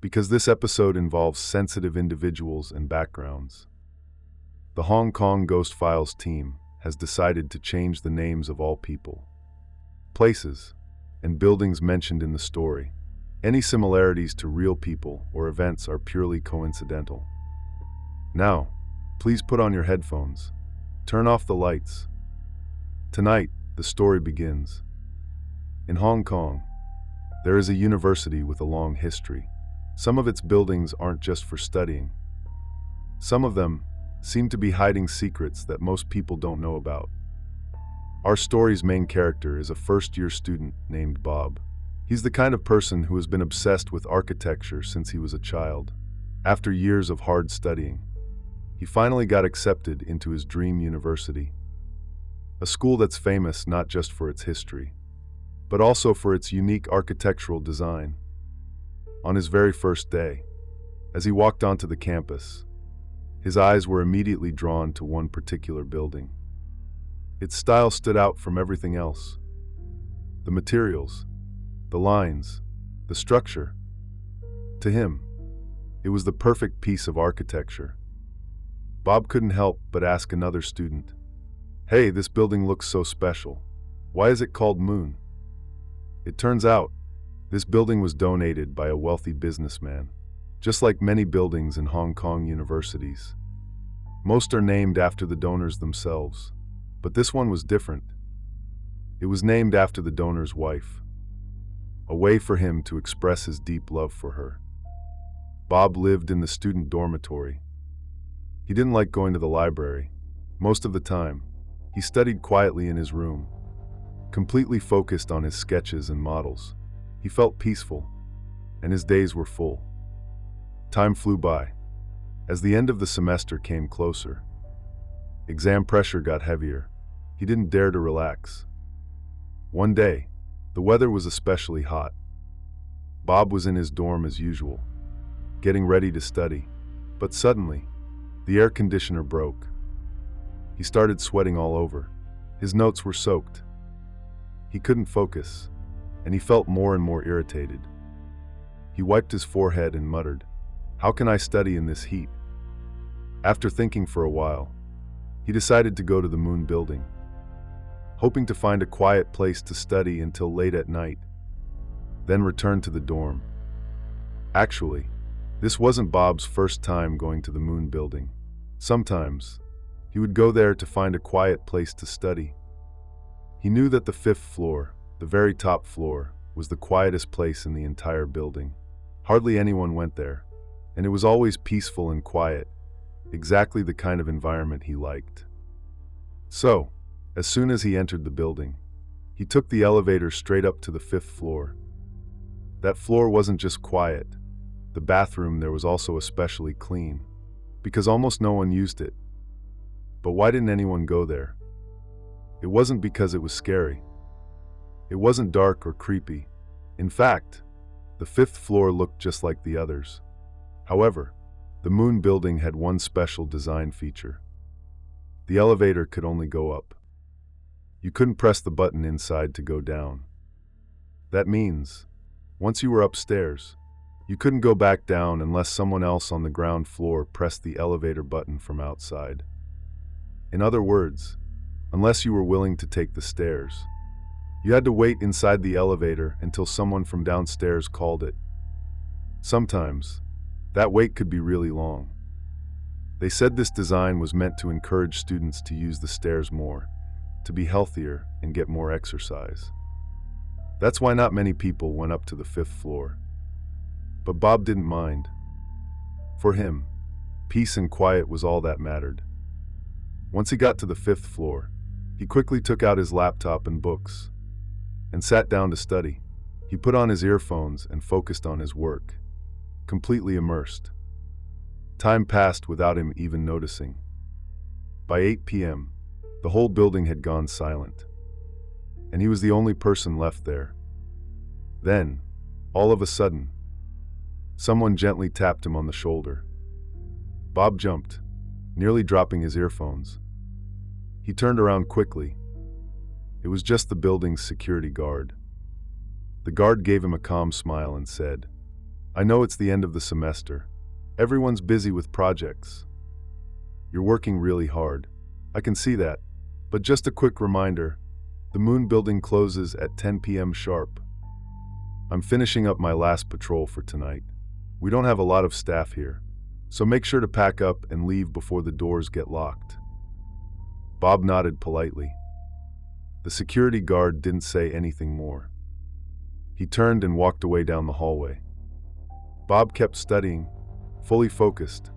because this episode involves sensitive individuals and backgrounds. The Hong Kong Ghost Files team has decided to change the names of all people, places, and buildings mentioned in the story. Any similarities to real people or events are purely coincidental. Now, please put on your headphones. Turn off the lights. Tonight, the story begins. In Hong Kong, there is a university with a long history. Some of its buildings aren't just for studying. Some of them seem to be hiding secrets that most people don't know about. Our story's main character is a first-year student named Bob. He's the kind of person who has been obsessed with architecture since he was a child. After years of hard studying, he finally got accepted into his dream university. A school that's famous not just for its history, but also for its unique architectural design. On his very first day, as he walked onto the campus, his eyes were immediately drawn to one particular building. Its style stood out from everything else. The materials, the lines, the structure. To him, it was the perfect piece of architecture. Bob couldn't help but ask another student, "Hey, this building looks so special. Why is it called Moon?" It turns out, this building was donated by a wealthy businessman. Just like many buildings in Hong Kong universities, most are named after the donors themselves, but this one was different. It was named after the donor's wife, a way for him to express his deep love for her. Bob lived in the student dormitory. He didn't like going to the library. Most of the time, he studied quietly in his room, completely focused on his sketches and models. He felt peaceful, and his days were full. Time flew by. As the end of the semester came closer, exam pressure got heavier. He didn't dare to relax. One day, the weather was especially hot. Bob was in his dorm as usual, getting ready to study. But suddenly, the air conditioner broke. He started sweating all over. His notes were soaked. He couldn't focus, and he felt more and more irritated. He wiped his forehead and muttered, "How can I study in this heat?" After thinking for a while, he decided to go to the Moon building, hoping to find a quiet place to study until late at night, then return to the dorm. Actually, this wasn't Bob's first time going to the Moon building. Sometimes, he would go there to find a quiet place to study. He knew that the 5th floor, the very top floor, was the quietest place in the entire building. Hardly anyone went there, and it was always peaceful and quiet, exactly the kind of environment he liked. So, as soon as he entered the building, he took the elevator straight up to the 5th floor. That floor wasn't just quiet. The bathroom there was also especially clean, because almost no one used it. But why didn't anyone go there? It wasn't because it was scary. It wasn't dark or creepy. In fact, the 5th floor looked just like the others. However, the Moon building had one special design feature. The elevator could only go up. You couldn't press the button inside to go down. That means, once you were upstairs, you couldn't go back down unless someone else on the ground floor pressed the elevator button from outside. In other words, unless you were willing to take the stairs, you had to wait inside the elevator until someone from downstairs called it. Sometimes, that wait could be really long. They said this design was meant to encourage students to use the stairs more, to be healthier and get more exercise. That's why not many people went up to the 5th floor. But Bob didn't mind. For him, peace and quiet was all that mattered. Once he got to the 5th floor, he quickly took out his laptop and books and sat down to study. He put on his earphones and focused on his work, completely immersed. Time passed without him even noticing. By 8 p.m., the whole building had gone silent, and he was the only person left there. Then, all of a sudden, someone gently tapped him on the shoulder. Bob jumped, nearly dropping his earphones. He turned around quickly. It was just the building's security guard. The guard gave him a calm smile and said, I know it's the end of the semester. Everyone's busy with projects. You're working really hard. I can see that. But just a quick reminder, the Moon Building closes at 10 p.m. sharp. I'm finishing up my last patrol for tonight. We don't have a lot of staff here, so make sure to pack up and leave before the doors get locked. Bob nodded politely. The security guard didn't say anything more. He turned and walked away down the hallway. Bob kept studying, fully focused.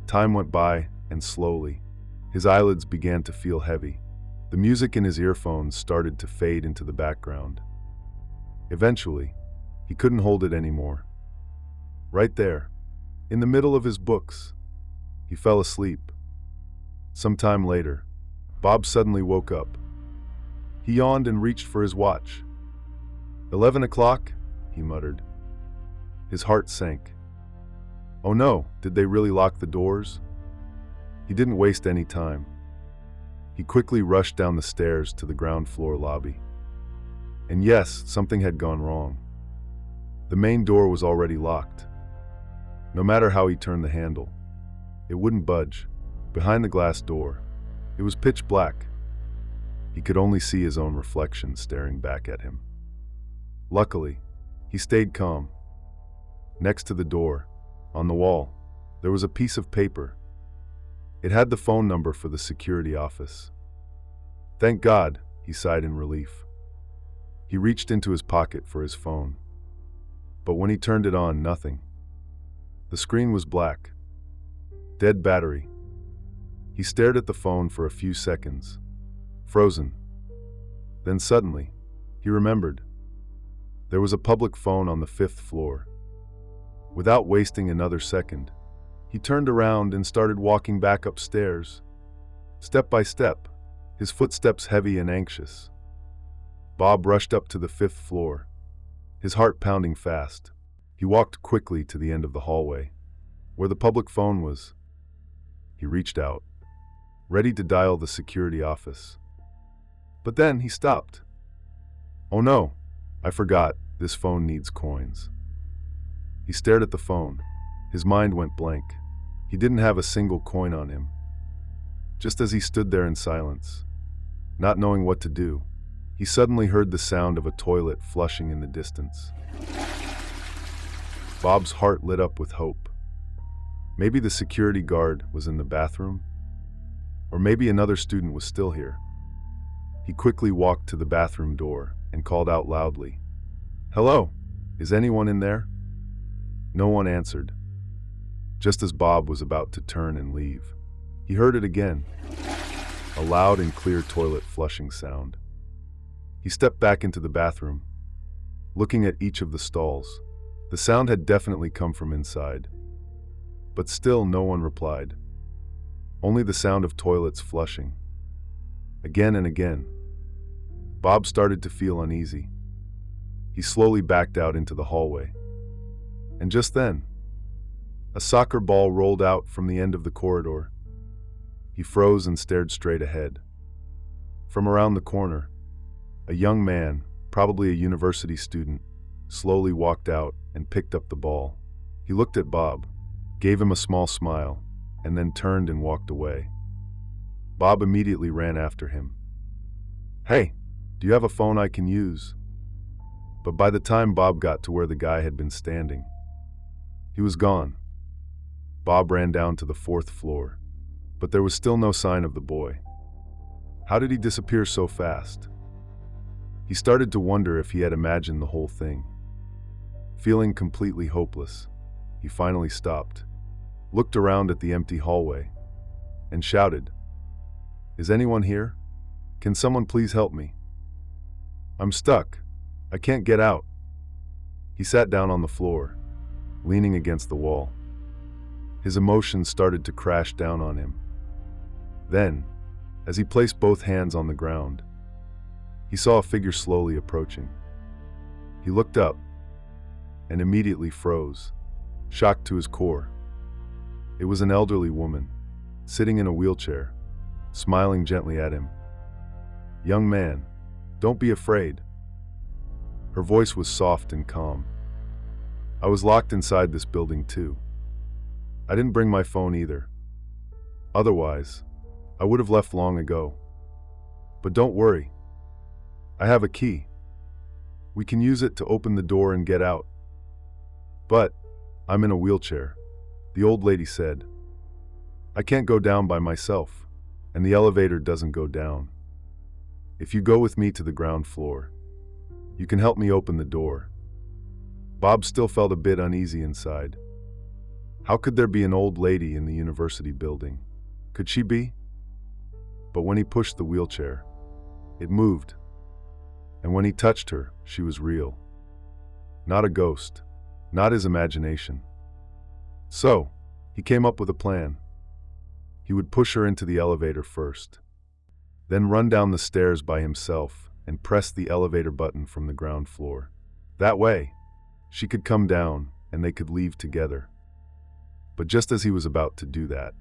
Time went by, and slowly, his eyelids began to feel heavy. The music in his earphones started to fade into the background. Eventually, he couldn't hold it anymore. Right there, in the middle of his books, he fell asleep. Sometime later, Bob suddenly woke up. He yawned and reached for his watch. 11 o'clock, he muttered. His heart sank. Oh no, did they really lock the doors? He didn't waste any time. He quickly rushed down the stairs to the ground floor lobby. And yes, something had gone wrong. The main door was already locked. No matter how he turned the handle, it wouldn't budge. Behind the glass door, it was pitch black. He could only see his own reflection staring back at him. Luckily, he stayed calm. Next to the door, on the wall, there was a piece of paper. It had the phone number for the security office. Thank God, he sighed in relief. He reached into his pocket for his phone. But when he turned it on, nothing. The screen was black. Dead battery. He stared at the phone for a few seconds, frozen. Then suddenly, he remembered. There was a public phone on the 5th floor. Without wasting another second, he turned around and started walking back upstairs. Step by step, his footsteps heavy and anxious. Bob rushed up to the 5th floor, his heart pounding fast. He walked quickly to the end of the hallway, where the public phone was. He reached out, ready to dial the security office. But then he stopped. Oh no, I forgot, this phone needs coins. He stared at the phone. His mind went blank. He didn't have a single coin on him. Just as he stood there in silence, not knowing what to do, he suddenly heard the sound of a toilet flushing in the distance. Bob's heart lit up with hope. Maybe the security guard was in the bathroom, or maybe another student was still here. He quickly walked to the bathroom door and called out loudly, "Hello, is anyone in there?" No one answered. Just as Bob was about to turn and leave, he heard it again, a loud and clear toilet flushing sound. He stepped back into the bathroom, looking at each of the stalls. The sound had definitely come from inside. But still no one replied. Only the sound of toilets flushing. Again and again. Bob started to feel uneasy. He slowly backed out into the hallway. And just then, a soccer ball rolled out from the end of the corridor. He froze and stared straight ahead. From around the corner, a young man, probably a university student, slowly walked out and picked up the ball. He looked at Bob, gave him a small smile, and then turned and walked away. Bob immediately ran after him. "Hey, do you have a phone I can use?" But by the time Bob got to where the guy had been standing, he was gone. Bob ran down to the 4th floor, but there was still no sign of the boy. How did he disappear so fast? He started to wonder if he had imagined the whole thing. Feeling completely hopeless, he finally stopped, looked around at the empty hallway, and shouted, "Is anyone here? Can someone please help me? I'm stuck. I can't get out." He sat down on the floor, leaning against the wall. His emotions started to crash down on him. Then, as he placed both hands on the ground, he saw a figure slowly approaching. He looked up and immediately froze, shocked to his core. It was an elderly woman, sitting in a wheelchair, smiling gently at him. "Young man, don't be afraid." Her voice was soft and calm. I was locked inside this building too. I didn't bring my phone either. Otherwise, I would have left long ago. But don't worry. I have a key. We can use it to open the door and get out. But I'm in a wheelchair, the old lady said. I can't go down by myself, and the elevator doesn't go down. If you go with me to the ground floor, you can help me open the door. Bob still felt a bit uneasy inside. How could there be an old lady in the university building? Could she be? But when he pushed the wheelchair, it moved. And when he touched her, she was real. Not a ghost, not his imagination. So, he came up with a plan. He would push her into the elevator first, then run down the stairs by himself and press the elevator button from the ground floor. That way, she could come down and they could leave together. But just as he was about to do that,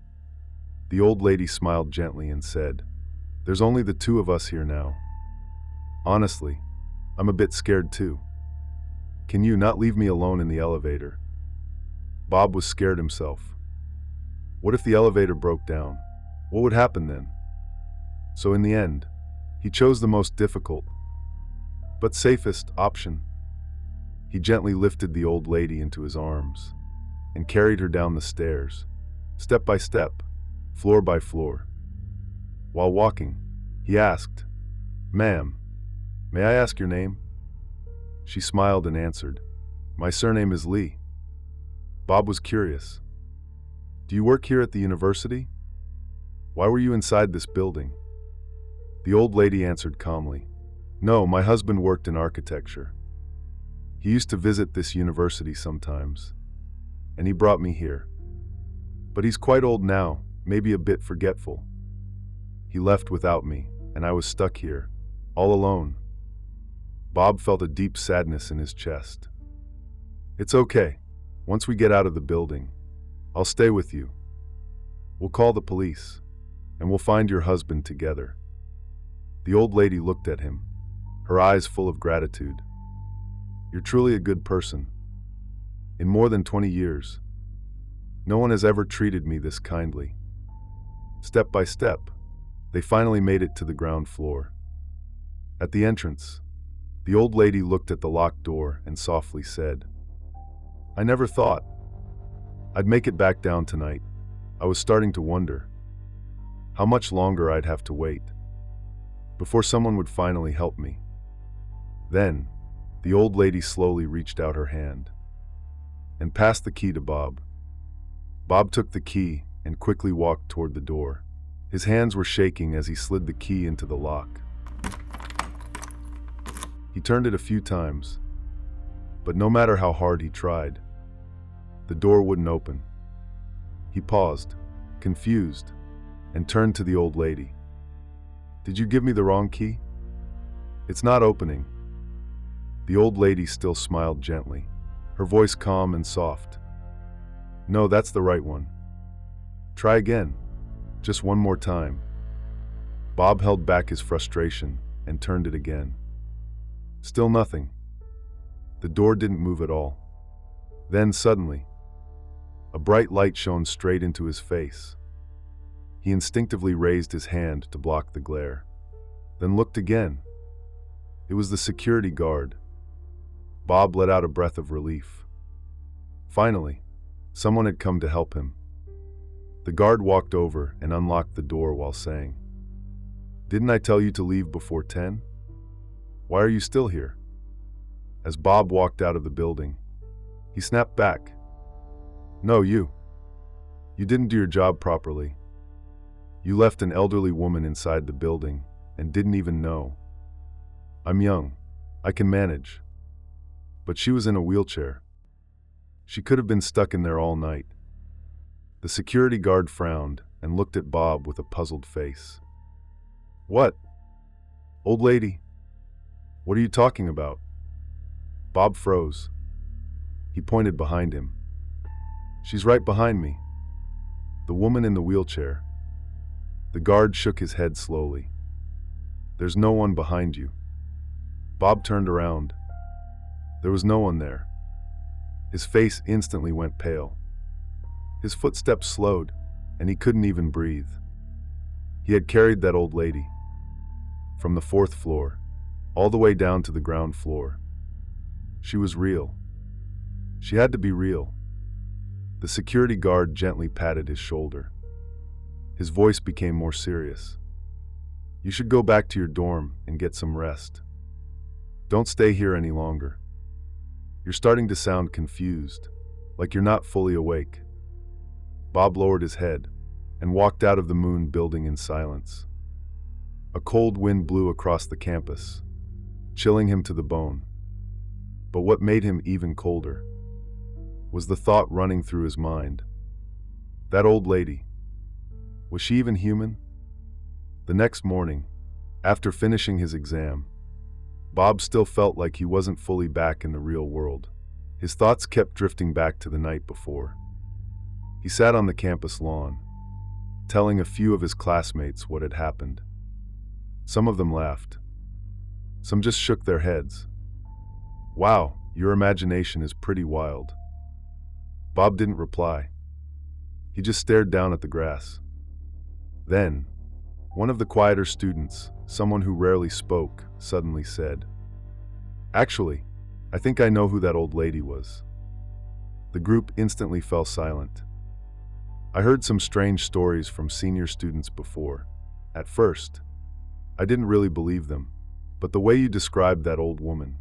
the old lady smiled gently and said, "There's only the two of us here now. Honestly, I'm a bit scared too. Can you not leave me alone in the elevator?" Bob was scared himself. What if the elevator broke down? What would happen then? So in the end, he chose the most difficult, but safest option. He gently lifted the old lady into his arms and carried her down the stairs, step by step, floor by floor. While walking, he asked, "Ma'am, may I ask your name?" She smiled and answered, "My surname is Lee." Bob was curious. "Do you work here at the university? Why were you inside this building?" The old lady answered calmly, "No, my husband worked in architecture. He used to visit this university sometimes, and he brought me here. But he's quite old now, maybe a bit forgetful. He left without me, and I was stuck here, all alone." Bob felt a deep sadness in his chest. "It's okay. Once we get out of the building, I'll stay with you. We'll call the police, and we'll find your husband together." The old lady looked at him, her eyes full of gratitude. "You're truly a good person. In more than 20 years, no one has ever treated me this kindly." Step by step, they finally made it to the ground floor. At the entrance, the old lady looked at the locked door and softly said, "I never thought I'd make it back down tonight. I was starting to wonder how much longer I'd have to wait before someone would finally help me." Then, the old lady slowly reached out her hand and passed the key to Bob. Bob took the key and quickly walked toward the door. His hands were shaking as he slid the key into the lock. He turned it a few times, but no matter how hard he tried, the door wouldn't open. He paused, confused, and turned to the old lady. "Did you give me the wrong key? It's not opening." The old lady still smiled gently, her voice calm and soft. "No, that's the right one. Try again, just one more time." Bob held back his frustration and turned it again. Still nothing. The door didn't move at all. Then suddenly, a bright light shone straight into his face. He instinctively raised his hand to block the glare, then looked again. It was the security guard. Bob let out a breath of relief. Finally, someone had come to help him. The guard walked over and unlocked the door while saying, "Didn't I tell you to leave before 10? Why are you still here?" As Bob walked out of the building, he snapped back, "No, you. You didn't do your job properly. You left an elderly woman inside the building and didn't even know. I'm young. I can manage. But she was in a wheelchair. She could have been stuck in there all night." The security guard frowned and looked at Bob with a puzzled face. "What? Old lady? What are you talking about?" Bob froze. He pointed behind him. "She's right behind me. The woman in the wheelchair." The guard shook his head slowly. "There's no one behind you." Bob turned around. There was no one there. His face instantly went pale. His footsteps slowed, and he couldn't even breathe. He had carried that old lady from the fourth floor all the way down to the ground floor. She was real. She had to be real. The security guard gently patted his shoulder. His voice became more serious. You should go back to your dorm and get some rest. Don't stay here any longer. You're starting to sound confused, like you're not fully awake. Bob lowered his head and walked out of the Moon building in silence. A cold wind blew across the campus, chilling him to the bone. But what made him even colder was the thought running through his mind. That old lady, was she even human? The next morning, after finishing his exam, Bob still felt like he wasn't fully back in the real world. His thoughts kept drifting back to the night before. He sat on the campus lawn, telling a few of his classmates what had happened. Some of them laughed. Some just shook their heads. Wow, your imagination is pretty wild. Bob didn't reply. He just stared down at the grass. Then, one of the quieter students, someone who rarely spoke, suddenly said, "Actually, I think I know who that old lady was." The group instantly fell silent. I heard some strange stories from senior students before. At first, I didn't really believe them, but the way you described that old woman,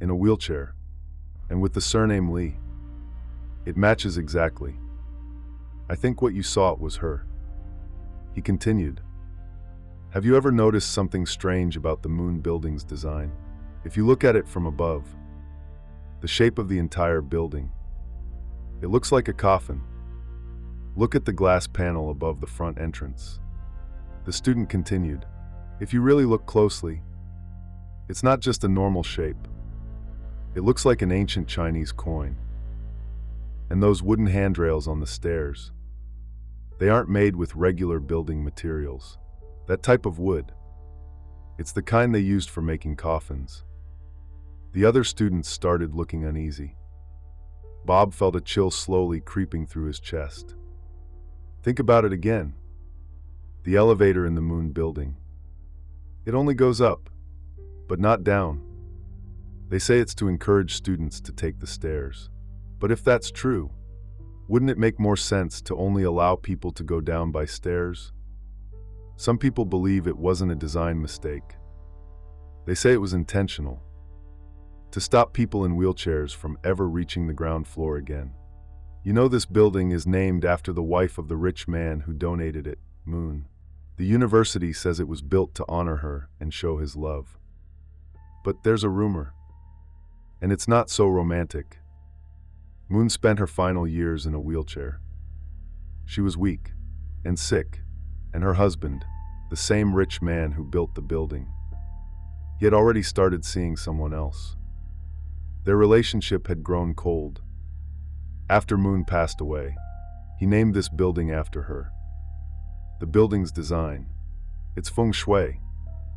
in a wheelchair, and with the surname Lee, it matches exactly. I think what you saw was her. He continued, have you ever noticed something strange about the Moon building's design? If you look at it from above, the shape of the entire building, it looks like a coffin. Look at the glass panel above the front entrance. The student continued, if you really look closely, it's not just a normal shape. It looks like an ancient Chinese coin. And those wooden handrails on the stairs, they aren't made with regular building materials. That type of wood, it's the kind they used for making coffins. The other students started looking uneasy. Bob felt a chill slowly creeping through his chest. Think about it again. The elevator in the Moon building. It only goes up, but not down. They say it's to encourage students to take the stairs. But if that's true, wouldn't it make more sense to only allow people to go down by stairs? Some people believe it wasn't a design mistake. They say it was intentional, to stop people in wheelchairs from ever reaching the ground floor again. You know, this building is named after the wife of the rich man who donated it, Moon. The university says it was built to honor her and show his love. But there's a rumor, and it's not so romantic. Moon spent her final years in a wheelchair. She was weak and sick, and her husband, the same rich man who built the building, he had already started seeing someone else. Their relationship had grown cold. After Moon passed away, he named this building after her. The building's design, its feng shui,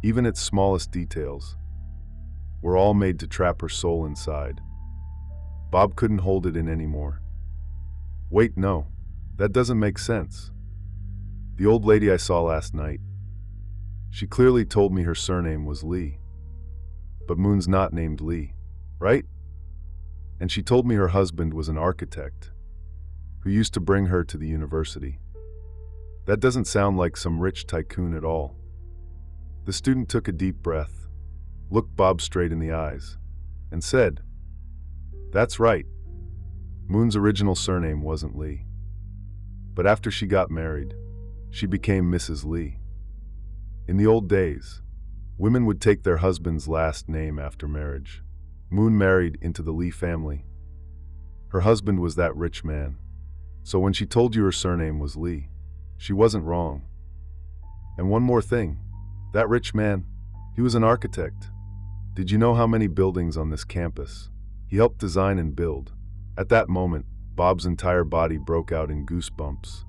even its smallest details, were all made to trap her soul inside. Bob couldn't hold it in anymore. Wait, no, that doesn't make sense. The old lady I saw last night, she clearly told me her surname was Lee. But Moon's not named Lee, right? And she told me her husband was an architect who used to bring her to the university. That doesn't sound like some rich tycoon at all. The student took a deep breath, looked Bob straight in the eyes, and said, that's right. Moon's original surname wasn't Lee. But after she got married, she became Mrs. Lee. In the old days, women would take their husband's last name after marriage. Moon married into the Lee family. Her husband was that rich man. So when she told you her surname was Lee, she wasn't wrong. And one more thing, that rich man, he was an architect. Did you know how many buildings on this campus he helped design and build? At that moment, Bob's entire body broke out in goosebumps.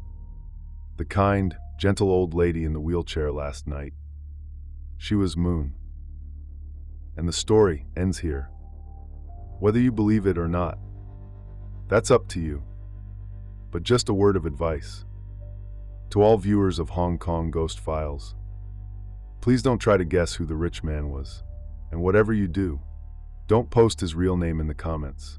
The kind, gentle old lady in the wheelchair last night, she was Moon. And the story ends here. Whether you believe it or not, That's up to you. But just a word of advice. To all viewers of Hong Kong Ghost Files, please don't try to guess who the rich man was. And whatever you do, don't post his real name in the comments.